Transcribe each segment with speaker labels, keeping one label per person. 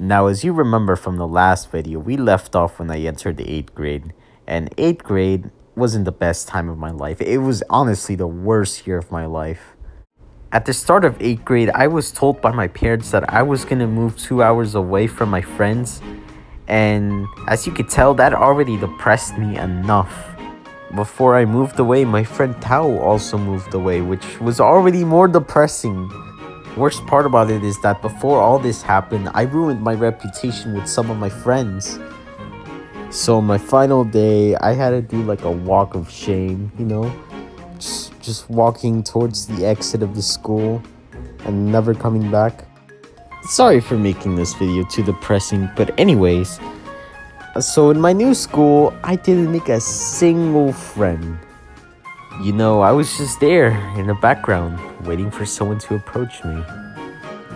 Speaker 1: Now, as you remember from the last video, we left off when I entered the 8th grade. And 8th grade wasn't the best time of my life. It was honestly the worst year of my life. At the start of 8th grade, I was told by my parents that I was going to move 2 hours away from my friends. And as you could tell, that already depressed me enough. Before I moved away, my friend Tao also moved away, which was already more depressing. Worst part about it is that before all this happened, I ruined my reputation with some of my friends. So my final day, I had to do like a walk of shame, just walking towards the exit of the school and never coming back. Sorry for making this video too depressing, but anyways, so in my new school, I didn't make a single friend. I was just there in the background, waiting for someone to approach me.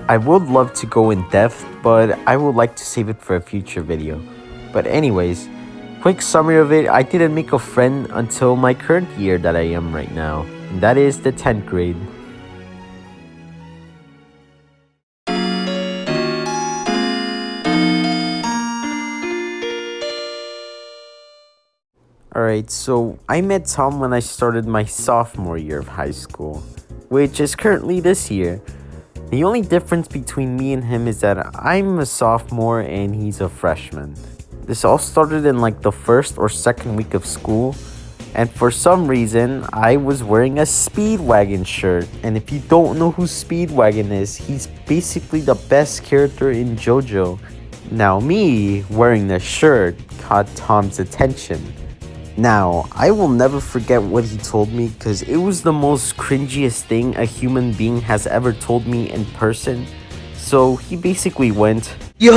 Speaker 1: I would love to go in depth, but I would like to save it for a future video. But anyways, quick summary of it, I didn't make a friend until my current year that I am right now, and that is the 10th grade. Alright, so I met Tom when I started my sophomore year of high school, which is currently this year. The only difference between me and him is that I'm a sophomore and he's a freshman. This all started in like the first or second week of school, and for some reason, I was wearing a Speedwagon shirt. And if you don't know who Speedwagon is, he's basically the best character in JoJo. Now me wearing the shirt caught Tom's attention. Now, I will never forget what he told me because it was the most cringiest thing a human being has ever told me in person. So he basically went,
Speaker 2: "Yo,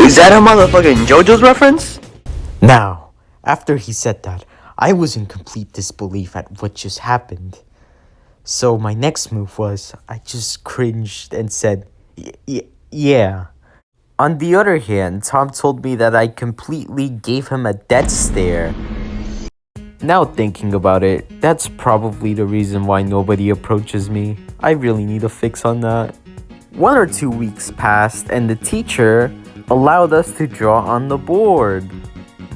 Speaker 2: is that a motherfucking JoJo's reference?"
Speaker 1: Now, after he said that, I was in complete disbelief at what just happened. So my next move was, I just cringed and said, yeah. On the other hand, Tom told me that I completely gave him a death stare. Now thinking about it, that's probably the reason why nobody approaches me. I really need a fix on that. 1 or 2 weeks passed and the teacher allowed us to draw on the board.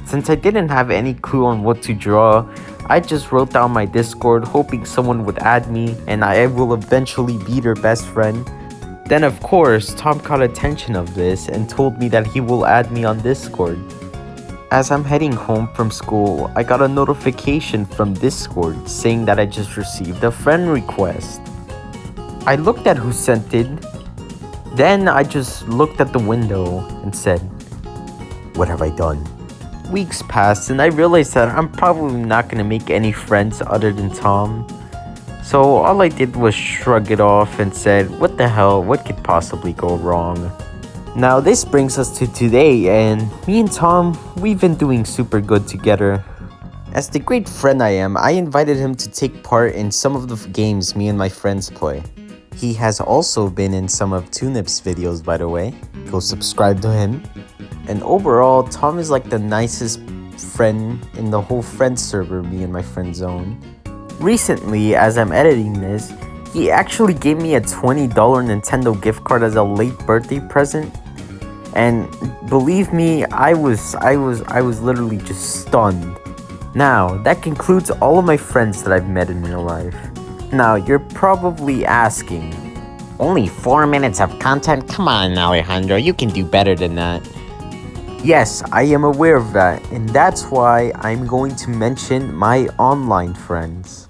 Speaker 1: Since I didn't have any clue on what to draw, I just wrote down my Discord hoping someone would add me and I will eventually be their best friend. Then of course, Tom caught attention of this and told me that he will add me on Discord. As I'm heading home from school, I got a notification from Discord saying that I just received a friend request. I looked at who sent it, then I just looked at the window and said, what have I done? Weeks passed and I realized that I'm probably not going to make any friends other than Tom. So all I did was shrug it off and said, what the hell, what could possibly go wrong? Now this brings us to today, and me and Tom, we've been doing super good together. As the great friend I am, I invited him to take part in some of the games me and my friends play. He has also been in some of Tunip's videos, by the way. Go subscribe to him. And overall, Tom is like the nicest friend in the whole friend server me and my friend zone. Recently, as I'm editing this, he actually gave me a $20 Nintendo gift card as a late birthday present. And believe me, I was literally just stunned. Now, that concludes all of my friends that I've met in real life. Now, you're probably asking,
Speaker 3: only 4 minutes of content? Come on, Alejandro, you can do better than that.
Speaker 1: Yes, I am aware of that, and that's why I'm going to mention my online friends.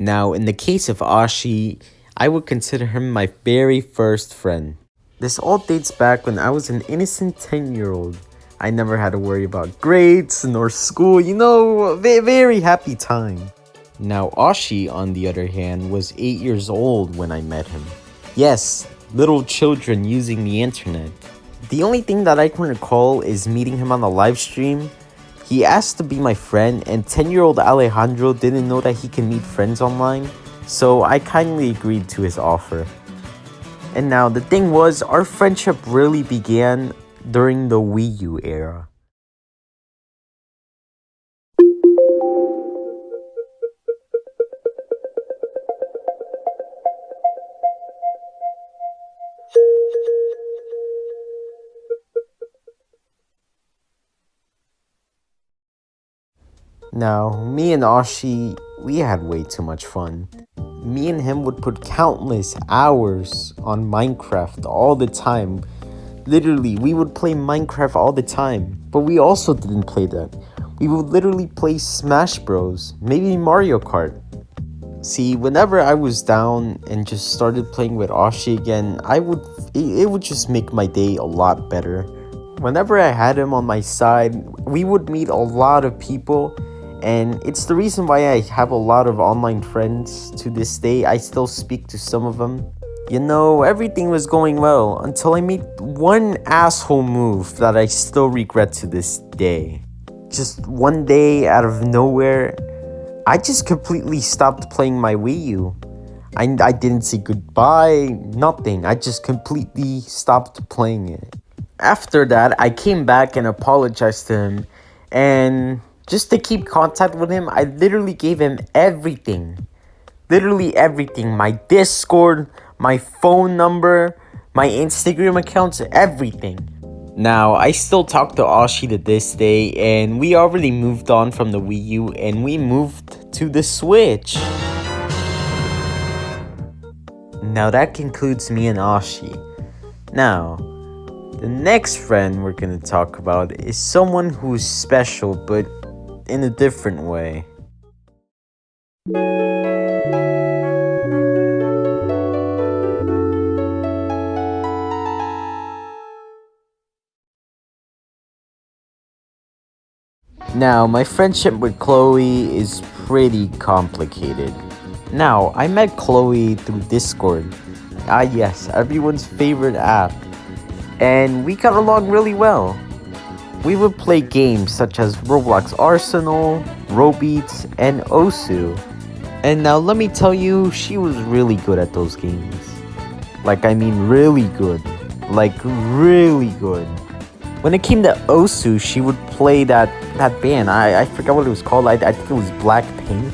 Speaker 1: Now, in the case of Ashi, I would consider him my very first friend. This all dates back when I was an innocent 10-year-old. I never had to worry about grades nor school, a very happy time. Now, Ashi, on the other hand, was 8 years old when I met him. Yes, little children using the internet. The only thing that I can recall is meeting him on a live stream. He asked to be my friend, and 10-year-old Alejandro didn't know that he can meet friends online, so I kindly agreed to his offer. And now, the thing was, our friendship really began during the Wii U era. Now, me and Ashi, we had way too much fun. Me and him would put countless hours on Minecraft all the time. Literally, we would play Minecraft all the time. But we also didn't play that. We would literally play Smash Bros, maybe Mario Kart. See, whenever I was down and just started playing with Ashi again, it would just make my day a lot better. Whenever I had him on my side, we would meet a lot of people, and it's the reason why I have a lot of online friends to this day. I still speak to some of them. You know, everything was going well until I made one asshole move that I still regret to this day. Just one day out of nowhere, I just completely stopped playing my Wii U. I didn't say goodbye, nothing. I just completely stopped playing it. After that, I came back and apologized to him. And just to keep contact with him, I literally gave him everything. Literally everything. My Discord, my phone number, my Instagram accounts, everything. Now, I still talk to Ashi to this day, and we already moved on from the Wii U and we moved to the Switch. Now that concludes me and Ashi. Now, the next friend we're gonna talk about is someone who's special, but in a different way. Now, my friendship with Chloe is pretty complicated. Now, I met Chloe through Discord. Ah yes, everyone's favorite app. And we got along really well. We would play games such as Roblox Arsenal, Robeats, and Osu. And now let me tell you, she was really good at those games. Really good. Really good. When it came to Osu, she would play that band. I forgot what it was called. I think it was Blackpink.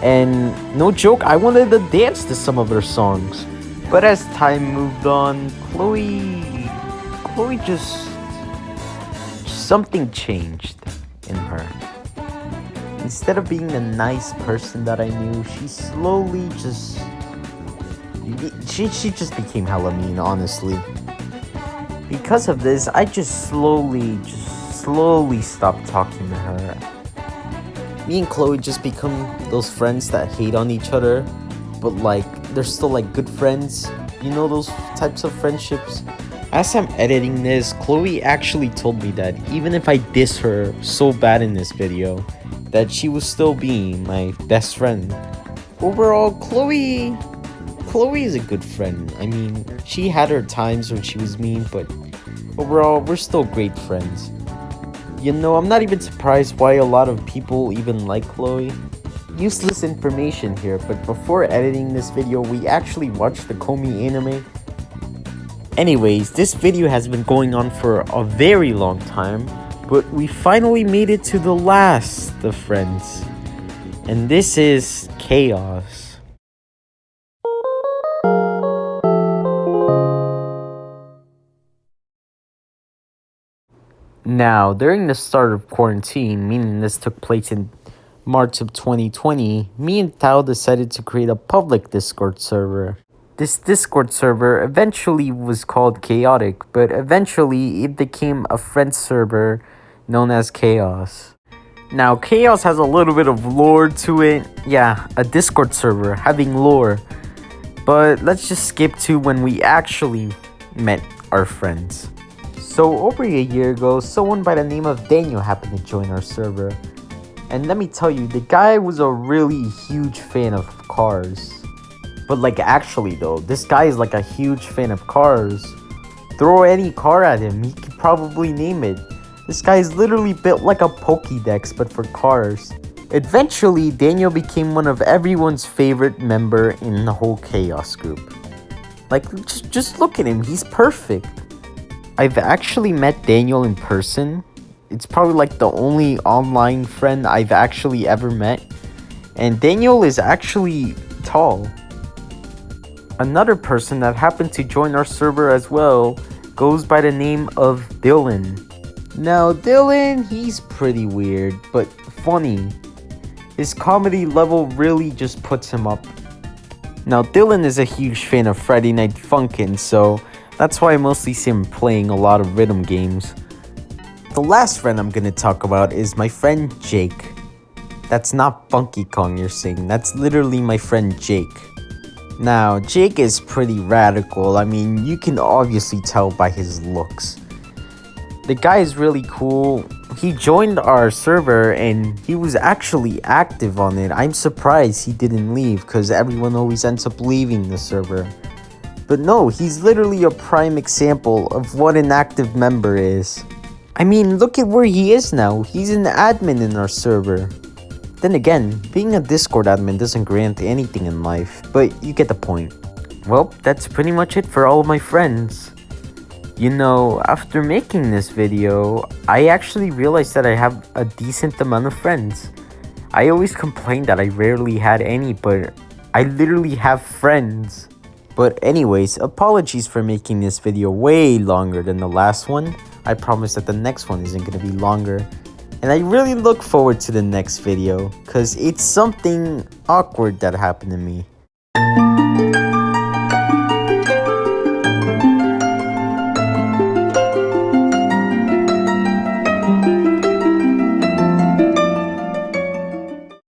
Speaker 1: And no joke, I wanted to dance to some of her songs. But as time moved on, Chloe just something changed in her. Instead of being the nice person that I knew, she slowly she just became hella mean, honestly. Because of this, I just slowly stopped talking to her. Me and Chloe just become those friends that hate on each other, but they're still good friends. You know, those types of friendships. As I'm editing this, Chloe actually told me that even if I diss her so bad in this video, that she will still be my best friend. Overall, Chloe is a good friend. I mean, she had her times when she was mean, but overall, we're still great friends. You know, I'm not even surprised why a lot of people even like Chloe. Useless information here, but before editing this video, we actually watched the Komi anime. Anyways, this video has been going on for a very long time, but we finally made it to the last of friends. And this is Chaos. Now, during the start of quarantine, meaning this took place in March of 2020, me and Tao decided to create a public Discord server. This Discord server eventually was called Chaotic, but eventually it became a friend server known as Chaos. Now, Chaos has a little bit of lore to it. Yeah, a Discord server having lore. But let's just skip to when we actually met our friends. So over a year ago, someone by the name of Daniel happened to join our server. And let me tell you, the guy was a really huge fan of cars. But actually though, this guy is a huge fan of cars. Throw any car at him, he could probably name it. This guy is literally built like a Pokédex, but for cars. Eventually, Daniel became one of everyone's favorite member in the whole Chaos group. Just look at him, he's perfect. I've actually met Daniel in person. It's probably the only online friend I've actually ever met. And Daniel is actually tall. Another person that happened to join our server as well goes by the name of Dylan. Now, Dylan, he's pretty weird, but funny. His comedy level really just puts him up. Now, Dylan is a huge fan of Friday Night Funkin', so that's why I mostly see him playing a lot of rhythm games. The last friend I'm gonna talk about is my friend Jake. That's not Funky Kong you're saying, that's literally my friend Jake. Now, Jake is pretty radical. I mean, you can obviously tell by his looks. The guy is really cool. He joined our server and he was actually active on it. I'm surprised he didn't leave because everyone always ends up leaving the server. But no, he's literally a prime example of what an active member is. I mean, look at where he is now. He's an admin in our server. Then again, being a Discord admin doesn't grant anything in life, but you get the point. Well, that's pretty much it for all of my friends. You know, after making this video, I actually realized that I have a decent amount of friends. I always complained that I rarely had any, but I literally have friends. But anyways, apologies for making this video way longer than the last one. I promise that the next one isn't going to be longer. And I really look forward to the next video, because it's something awkward that happened to me.